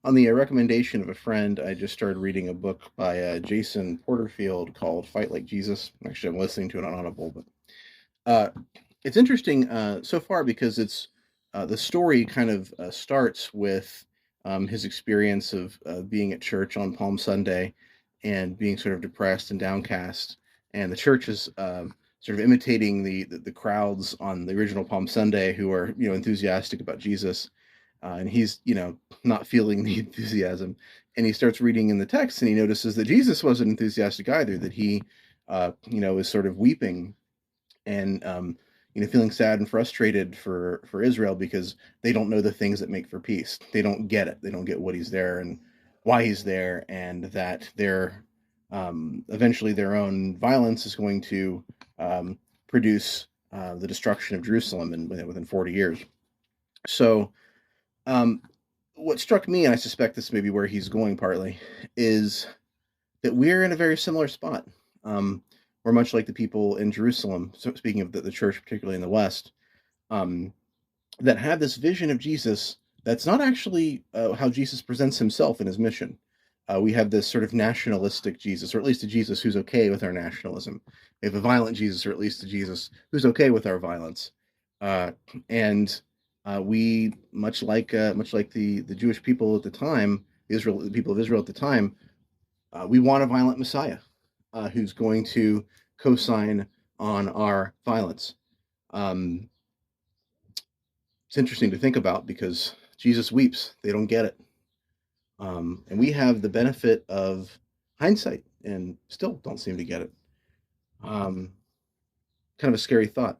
On the recommendation of a friend, I just started reading a book by Jason Porterfield called Fight Like Jesus. Actually, I'm listening to it on Audible, but uh, it's interesting so far because the story kind of starts with his experience of being at church on Palm Sunday and being sort of depressed and downcast, and the church is sort of imitating the crowds on the original Palm Sunday who are enthusiastic about Jesus, and he's not feeling the enthusiasm, and he starts reading in the text and he notices that Jesus wasn't enthusiastic either, that he is sort of weeping and feeling sad and frustrated for Israel because they don't know the things that make for peace. They don't get it. They don't get what he's there and why he's there, and that their eventually their own violence is going to produce the destruction of Jerusalem within 40 years. So, um, what struck me, and I suspect this may be where he's going partly, is that we're in a very similar spot. Um, we're much like the people in Jerusalem. So speaking of the church, particularly in the West, um, that have this vision of Jesus that's not actually how Jesus presents himself in his mission. We have this sort of nationalistic Jesus, or at least a Jesus who's okay with our nationalism. We have a violent Jesus, or at least a Jesus who's okay with our violence. Uh, and we, much like the Jewish people at the time, the people of Israel at the time, we want a violent Messiah who's going to co-sign on our violence. Um, it's interesting to think about because Jesus weeps; they don't get it, and we have the benefit of hindsight and still don't seem to get it. Um, Kind of a scary thought.